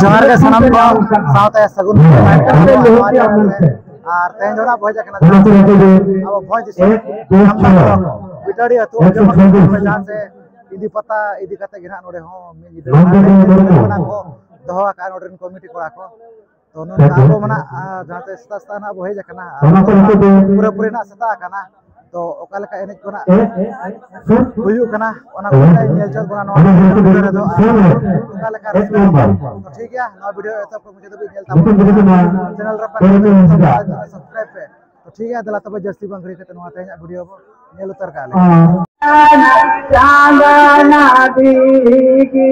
जोहार के सनम को सावते सगुन और तेन जोना भोज कना अब भोज बिटाड़ी अतु जहां से इदी पता इदी कते गिना नोडे हो मिना को दोहा का नोडन कमिटी कोड़ा को तो नो आबो मना जहां से सस्ता ना भोज कना पूरा पूरा ना सता कना तो ओकाल का एने कोना हुयु कना ओना को नेल चल कोना नो दो ओकाल का तो ठीक है नो वीडियो एतो को मुझे तो भी नेल ताबो चैनल रे पर सब्सक्राइब पे तो ठीक है दला तब जस्ती बंगड़ी के तनवा तेज वीडियो नेल उतर का ले चांदना दीगी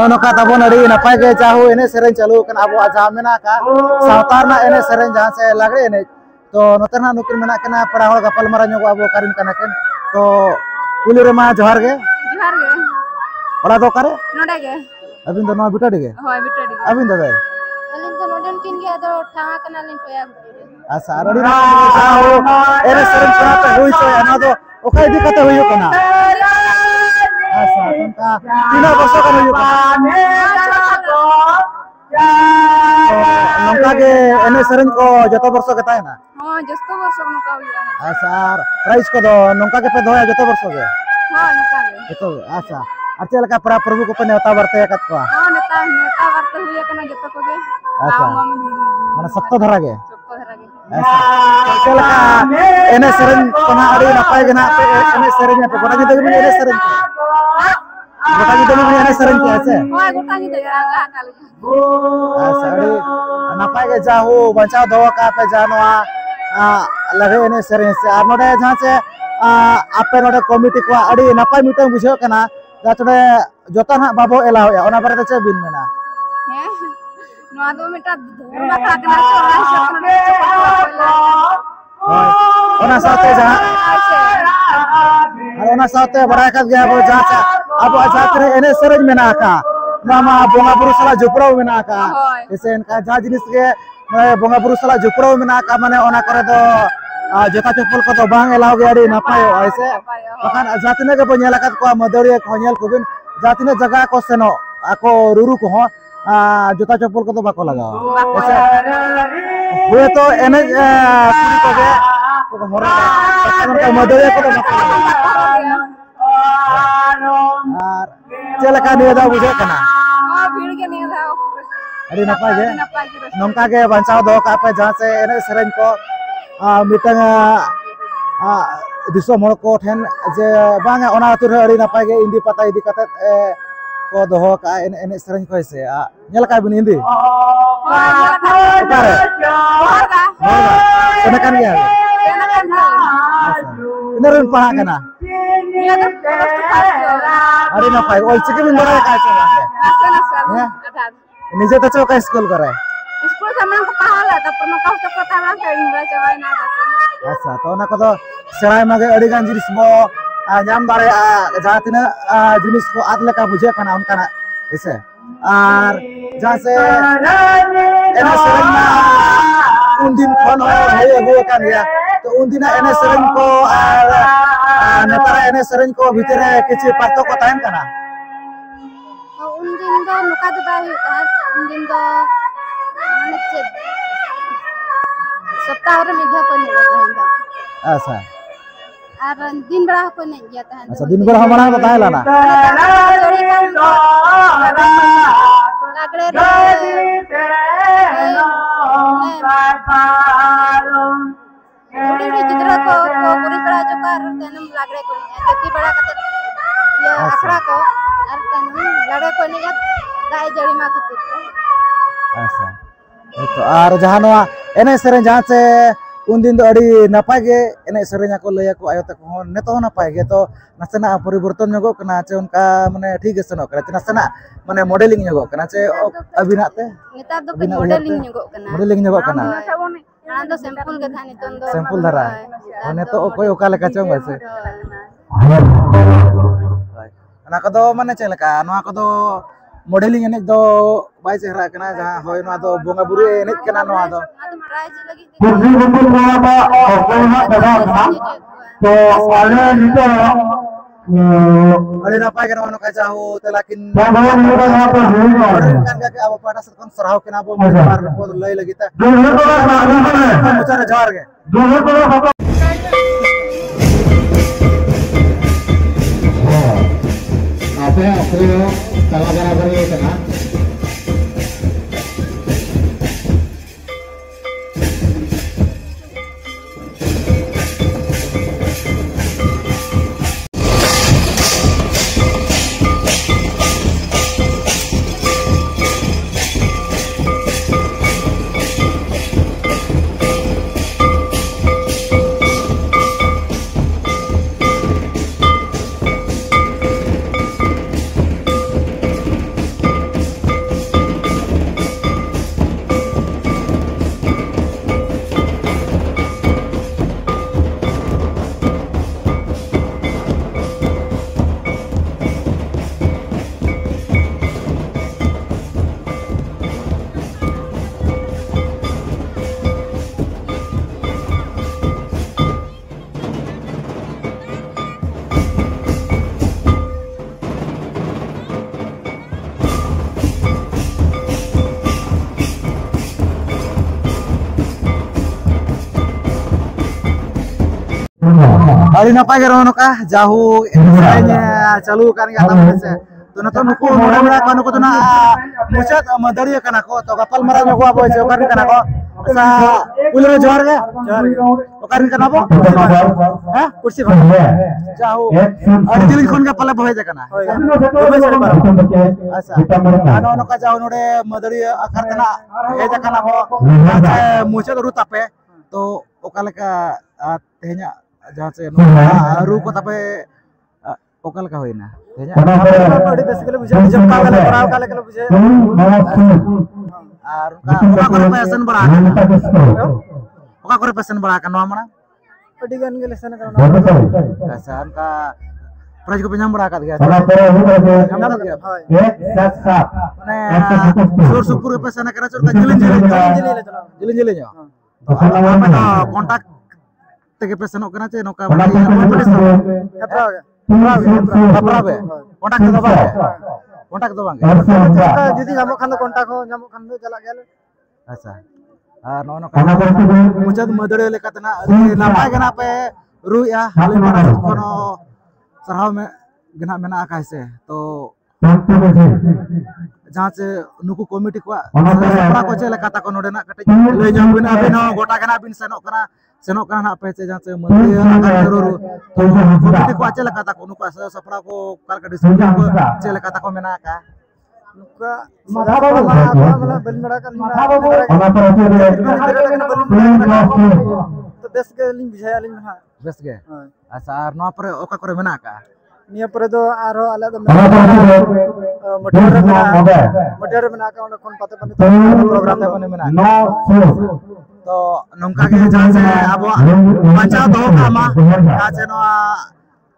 नोका तबन अड़ी नपाय के चाहू एने सेरें चालू कन अब जहाँ मेना का सावतार ना एने सेरें जहाँ से लागड़े एने तो नोतना नुकिन मेना कना पड़ा हो गपल मरा नो अब कारिन कना केन तो कुली रे मा जोहार गे ओला दो करे नोडे गे अबिन तो नो बिटाडी गे होय बिटाडी अबिन दादा अलिन तो नोडन किन गे तो ठावा कना लिन टया अच्छा अड़ी ना एने सेरें कना तो होई छो ना तो ओका इदी कते होयो कना अच्छा तुमका तीन वर्ष का होयो नंका के एने सेरें को जतो वर्ष के ताय ना हां जतो वर्ष नंका होया अच्छा प्राइस को दो नंका के पे दोया जतो वर्ष के हां नंका के तो अच्छा अच्छा लका परा प्रभु को पे नेता वर्ते एकत को हां नेता वर्ते होया कना जतो को के अच्छा माने सप्त धरा के अच्छा लका एने सेरें कोना अड़ी नपाय गना एने सेरें पे गोटा जी देबे एने सेरें गोटा जी देबे एने सेरें के আছে हां गोटा जी दे रंगा काल अच्छा अड़ी नपाय के जाहू बचाव दो का पे जानवा लगे एने सेरें से आर नोडे जहां से आपे नोडे कमिटी को अड़ी नपाय मिटन बुझो कना जातडे जोता ना बाबो एलाव या ओना बारे चे बिन मेना हैं नोआ दो मिटा धोरा का कना ओना साथे जहां और ओना साथे बड़ा का गया वो जहां से अब जातरे एने सेरें मेना का मामा बोंगा बुरु सला जुपड़ो मेना का इसे इनका जहां जिनिस के बोंगा बुरु सला जुपड़ो मेना का माने ओना करे दो जोता चप्पल को तो बांग एलाव गया रे नपाय ऐसे बखान जातने के बनेलाकत को मदरिया को नेल को बिन जातने जगह को सेनो आको रुरु को जोता चप्पल को तो बाको लगाओ ऐसे वो तो एने पूरी को के को मोरा का मदरिया को तो बाको और चलका नियदा बुझे कना हां भीड़ के नियदा अरे नपाय गे नंका के बचाव दो का पे जहां से एने सेरें को मिटंग दिसो मोड़ को ठेन जे बांगा ओना अतुर अड़ी नपाय गे इंदी पता इदी कते को दोहो का एने सेरें को से नेल का बिन इंदी ओकारे सेना kan गया इनरन पढ़ा कना अरे नपाय ओल चिके बिन बड़ा का से निजे तो चौका स्कूल करे स्कूल सामान को पहाला त पर नका तो पता ना के इंग्लिश चवाय ना अच्छा तो ना को तो सेराय मागे अड़ी गान जिनिस बो नाम दारे जहां तिना जिनिस को आद लेका बुझे कना उनका ऐसे और जहाँ से एने सेरेन मा उन दिन खन हे अगु कान गया तो उन दिन एने सेरेन को और नेतार एने सेरेन को भीतर किछि पार्थ को ताहेन कना उन दिन दो नुका दो बाय उन दिन दो माने चेद सप्ताह रे मिधा को नहीं रहन दा अच्छा और दिन बड़ा को नहीं गया था अच्छा दिन भर हमारा तो ताहेला ना लागड़े रे चित्रा को पूरी बड़ा जो कर तनम लागड़े को जति बड़ा कते ये अखड़ा को और तनम लड़े को नहीं गाय जड़ी मा कते अच्छा तो और जहां नवा एने सेरेन जहां से उन दिन तो अड़ी नपाय गे एने सेरेन को लय को आयो तक हो नेतो नपाय गे तो नसेना परिवर्तन nego कना चे उनका माने ठीक सनो करा नसेना माने मॉडलिंग nego कना चे अभिनाते नेता दो मॉडलिंग nego कना ना तो सैंपल के थानी तो सैंपल धरा माने तो कोई ओका लेका चंग वैसे ना कदो माने चे लेका नवा कदो मॉडलिंग एने दो बाय चेहरा कना जहां होय ना दो बोंगा बुरी एने कना नवा दो कुर्सी बंदूक नवा बा ओना दबा ना तो वाले नितो अरे नापाय कना नो काचा हो तलाकिन बाबा नितो ना पर होई kan ka abo pada satkan sarau kena abo mar ko lay lagi ta mucara jar ge apa asli salah barabar ye kana अरे नपाय गे रोनो का जाहू चालू kan ga tamne se तो न तो नुको मोड़ा मोड़ा का नुको तो ना मुचत मदरिया कना को तो गपल मरा नुको अब से ओकर कना को सा पुल रे जोर गे ओकर कना बो हां कुर्सी पर जाहू और दिल कोन का पले बहे कना अच्छा आनो नो का जाहू नोडे मदरिया अखर कना हे कना को मुचत रु तापे तो ओकाले का तेहnya जहां से रू को तपे ओकल का होइना तेहnya बड़ी बेसिकली बुझे जब का गले कराव का लेके बुझे और ओका करे पैसन बड़ा ओका करे पैसन बड़ा का नवा मना अडी गन के लेसन का ऐसा का प्राइज को पिनाम बड़ा का दिया माने सुर सुपुर पैसन करा चोर का जिले जो कांटेक्ट तके पे सनो कना चे नोका कांटेक्ट दो बांगे जदी नामो खान दो कांटेक्ट हो नामो खान दो चला गेल अच्छा आ नो नो काना मुचद मदड़े लेकातना नापाय गना पे रुया हाले मारा कोनो सरहाव में गना मेना आका से तो जहां से नुकु कमिटी को सपरा को चे लेका ता को नोडे ना कटे ले जाम बिना बिना गोटा गना बिन सेनो kana पे से जहां से मंदिर आकार जरूर तो कमिटी को आचे लेका ता को नुका सपरा को काल का डिसीजन को चे लेका ता को मेना का नुका माधा बाबा मतलब बलमड़ा का तो बेस के लिंग बिझाया लिंग हा बेस के अच्छा और नो पर ओका करे मेना का निया पर दो आरो आले दो मटेर बना का कोन पाते बने प्रोग्राम ते बने मेना तो नौका के जहां से अब बचाव दो कामा जहां से नो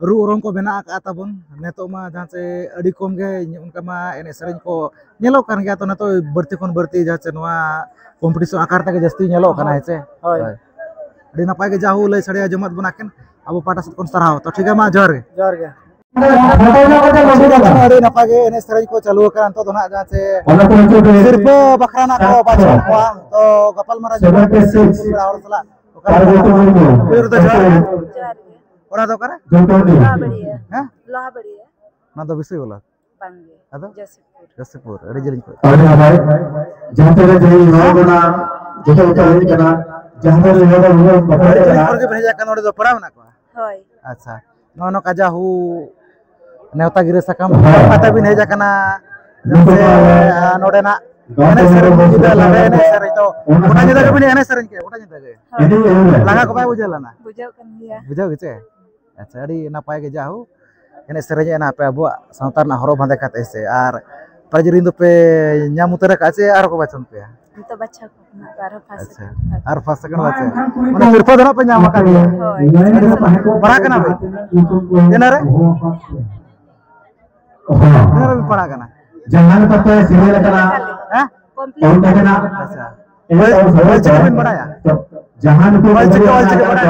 रू orang को bena ka tabun neto ma jahan se adi kom ge unka ma ene sereng ko nyelok kan gaya to neto berti kon berti jahan se noa kompetisi akar ta ge jasti nyelok kana hece adi napai ge jahu lay sare ajamat bunaken abo pata sat kon sarhaw to ठीक है ma jor ge adi napai ge ene sereng ko chalu kan to dona jahan se sirf bakrana ko bachon ko to gapal mara jor ge beda hor sala फिर तो जर ओरा तो करे लोहा बड़ी है हैं लोहा बड़ी है ना तो विषय बोला बांगे अदो जसपुर अरे जलिन को अरे भाई जहां पे जे होगना जेटा उता लेनी कना जहां पे होगा वो पकड़े कना के भेजा कन ओडे तो पड़ा ना को होय अच्छा नो नो काजा हु नेवता गिरे सकम पता भी नहीं जाकना जैसे नोडे ना ene sereng kita laga ene sereng to udah nyata ke ene sereng ke udah nyata ke laga ko pai bujala na बुझाव kan dia bujau gitu ya acha adi napai ge jahu ene sereng ena apa abu sautar na horo bande kate se ar prajirin to pe nyamutera ka se ar ko bacon pe itu baca ko na karo pas acha ar fast kan baca mana sirpa dana pe nyama ka dia para kana be enare enare be para kana jangan pakai sini kena Hah? और कहना अच्छा वल chicken बड़ा या जहां को वल chicken बड़ा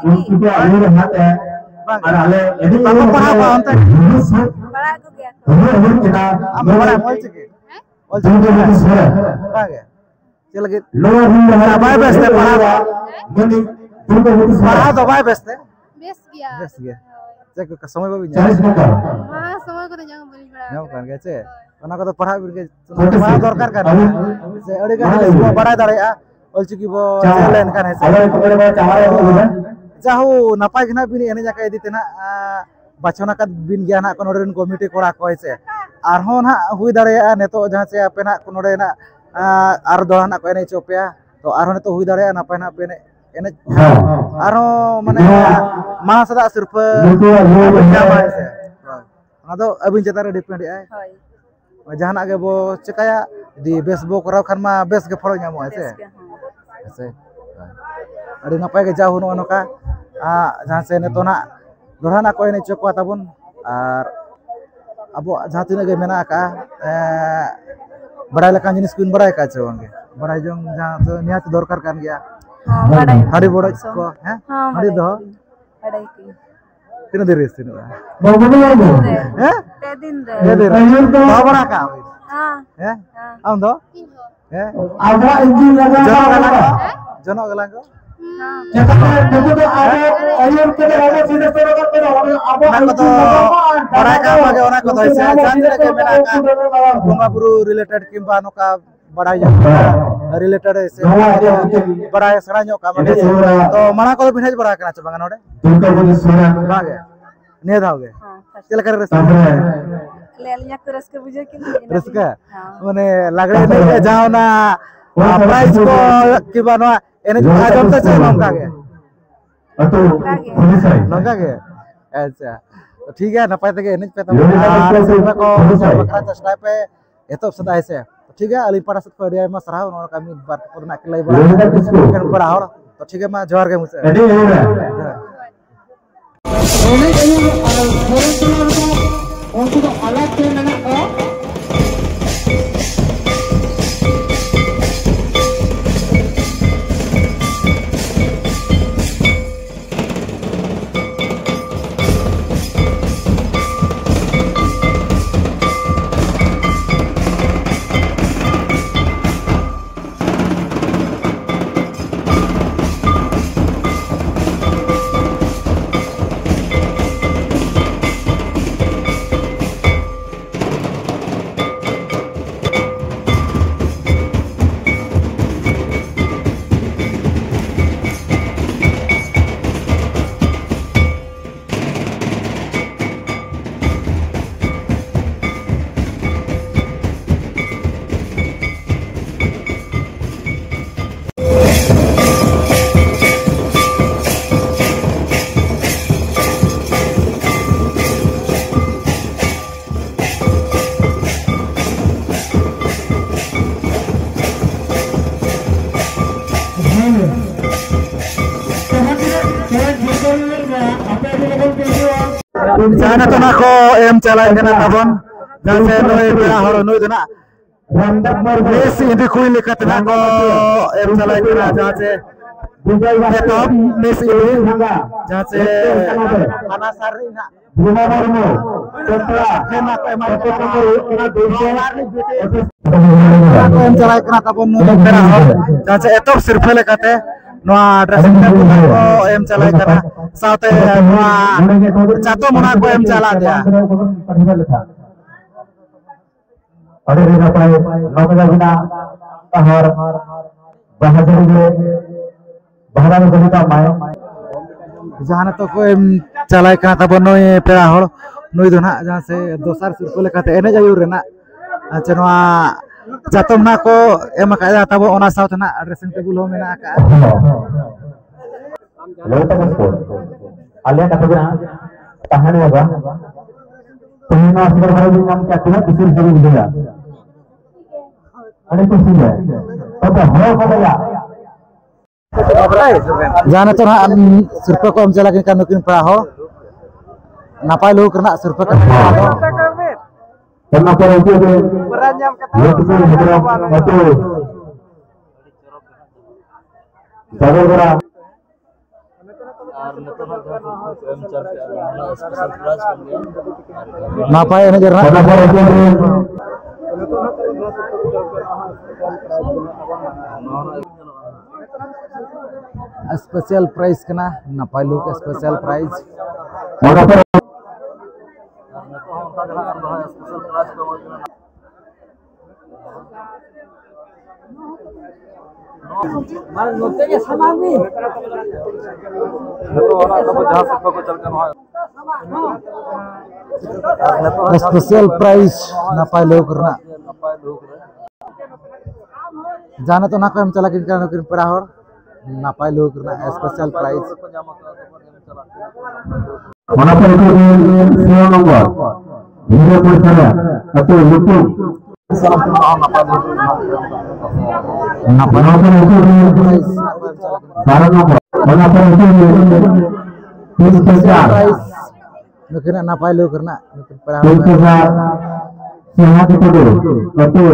उनके आगे हाथ है और आले यदि पापा पढ़ा पा अंत बड़ा को गया हम kita हम बड़ा वल चिकन का गया चल के लो हम बाय बेस्ते पढ़ा मनी तुमको पढ़ा तो बाय बेस्ते बेस गया बेस गया चेक का समय बाबी 40 मिनट हां समय को तो jangan beli बड़ा nyam kan ge ce ona ko to पढ़ा बिर के ma dorkar kan se ade ga semua बड़ा दाड़ेया ol chiki bo chelen kan hese अगर पकड़े में चाहे तो jahu napai gina bini ene jaka edi tena bachona kat bin gya na kono ren committee kora ko hese arhon ha hui dareya neto jahan se apena kono re na ar dola na ko ene chopya to arhon neto hui dareya napai na pene ene aro mane mana sada sirf jama hese ado abin cetare depend ai होय jahan age bo cekaya di facebook korau kan ma bes ge follow nyamo hese hese adi napai ge jahu no ka jahan se neto na dorhana ko ene chokwa tabun ar abo jahan tinaga ge mena ka badai lekan jenis kuin badai ka chewang ge badai jong jahan to niat dorkar kan gya हां बड़ा hari bodo ko he हां hari do बड़ा की tino diri tino mau lagi he ते दिन दे he diri to bada ka हां he am do he ada engine lagi jono galang ko देखो तो आगे आयुर के आगे सीधे सीधे करते रहो अब ona ko to badai ka mage ona ko to se jahan tinaga mena ka bonga buru related kimba noka badai jang related se badai sara nyok ka mage to mana ko binaj bada kana cha bangan ode Durga बोले सोना bage ne daoge हां chela kare ले लिया तो रस के बुझे कि नहीं raska mane lagre ne jao na price ko kiba no ene ajam ta che nongka ge तो police I nongka ge acha to ठीक है napai tege ene pe Yo tam ko pulis ay. bakra chestai pe etop sada hese to ठीक है alin pada sat ko dia mas sarau no kami bar ko na kelai Yo na kisko kan pada hor to ठीक है ma johar ge muse एडी हो रहा untuk alat yang mana जाना तो ना को एम चलाए कना तबन जैसे नोए बेड़ा हर नोए दना मेस इंदी कोई लिखत ना को एम चलाए कना जैसे तो मेस इंदी जैसे खाना सारी ना एम चलाए कना तबन नोए बेड़ा हर जैसे एतो सिर्फ लेकते नोआ ड्रेसिंग टेबल को एम चलाए कना साथे नोआ चातो मना को एम चला दिया अरे रे नपाय नौका बिना तहर बहादुर गे बहादुर गलिता माय जहां तो को एम चलाए कना तबन नोए पेड़ा हर नोई दो ना जहां से दोसर सिर्फ लेकते एने जायु रेना अच्छा नोआ चातो मना को एम कायदा तब ओना साथ ना ड्रेसिंग टेबल हो मेना का लेता बस आलिया कथा बिना tahan ya bang pengen asal hari ini nam क्या तुम किसी से भी मिलेगा अरे कुछ नहीं है तो हो गया जाने तो सिर्फ को हम चला के नुकिन पड़ा हो नापाय लोग करना सिर्फ का karena pada itu beranjam kata betul saudara नापाय ini jarang special price कना नापाय लोग स्पेशल प्राइस स्पेशल प्राइस नापाय लोग करना जाना तो ना को हम चला किन पड़ा हो नापाय लोग करना special price mana pun itu semua nomor video pertama atau YouTube mana pun itu barang nomor mana pun itu price nukin napaay lo karena nukin pera sehat itu dulu betul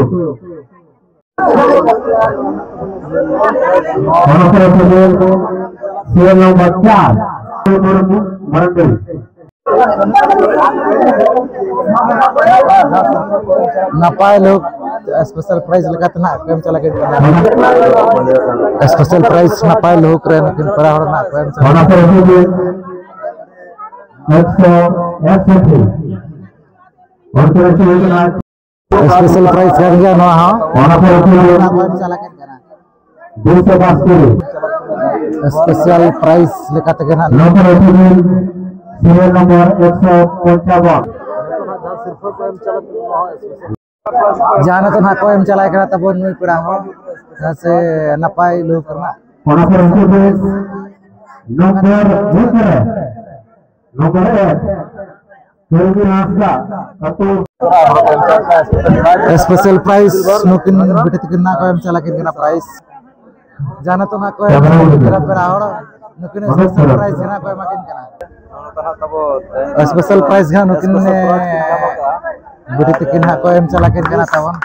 mana pun itu semua nomor 4 नापाय लोग special price लगा तना कम चला के special price नापाय लोग करे लेकिन पड़ा हो ना कम चला स्पेशल प्राइस कर गया ना हां कम चला के करा 250 स्पेशल प्राइस लगा के ना nomor serial nomor 155 जाना तो ना को एम चला करा तब नुई पड़ा हो जैसे नापाय लोग करना mana pun itu nomor 1 special price नुकिन बिटे तिकना को एम चला के प्राइस जाना तो ना को तेरा पेरा हो नुकिन स्पेशल प्राइस ना को माकिन कना स्पेशल प्राइस ना नुकिन ने बिटे तिकन ना को एम चला के कना तवन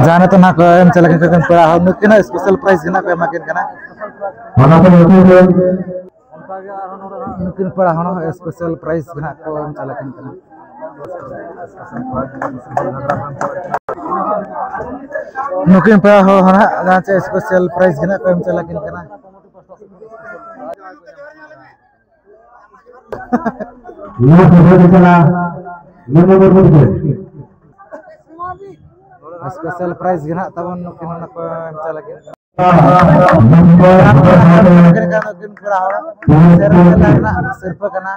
जाना तो ना को एम चला के पेरा हो नुकिन स्पेशल प्राइस ना को माकिन कना mana pun itu नुकिन पड़ा हो स्पेशल प्राइस ना को एम चला के कना नुकिन पड़ा हो ना जहां से स्पेशल प्राइस ना को एम चला के कना ini sudah dikenal nomor berikutnya special price ना तवन नुकिन ना को एम चला के नुकिन पड़ा हो सिर्फ कना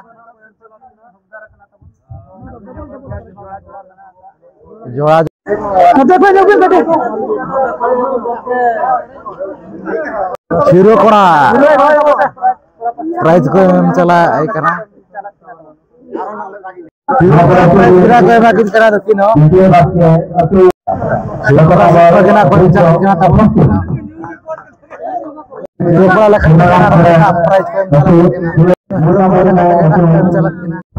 जोड़ा हीरो कोना प्राइस को एम चला आई कना हीरो को एम किन करा तो किनो कना को चला कना तब हीरो को लखन प्राइस को एम चला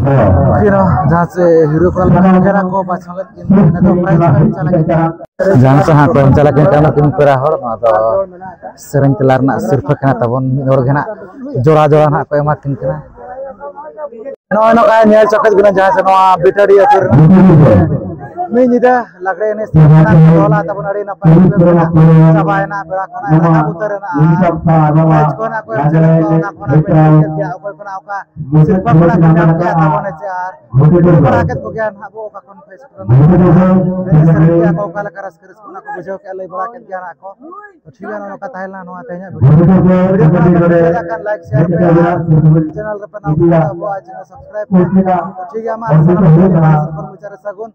जहाँ से हीरो को जहाँ से हाँ को चला किन पेरा सेरें तला सिरफा तबन मिना जोड़ा जोड़ा ना को एमा किन नया चकत गना जहाँ से बेटाड़ी मी निदा लागड़े ने तोला तबन अड़ी नपाय चाबायना बेड़ा खना राका उतरना आज कोना को चलना खना बेटा के ओकय कोना ओका सिरफा खना नाम के तबन चार बड़ा के को ज्ञान हाबो ओका कोन फेस करना सरकिया को काला करस करस कोना को बुझो के लई बड़ा के ज्ञान आको तो ठीक है नोका ताहला नोआ ते냐 वीडियो का लाइक शेयर चैनल रे पे नाम को आज सब्सक्राइब ठीक है हमारा सगुन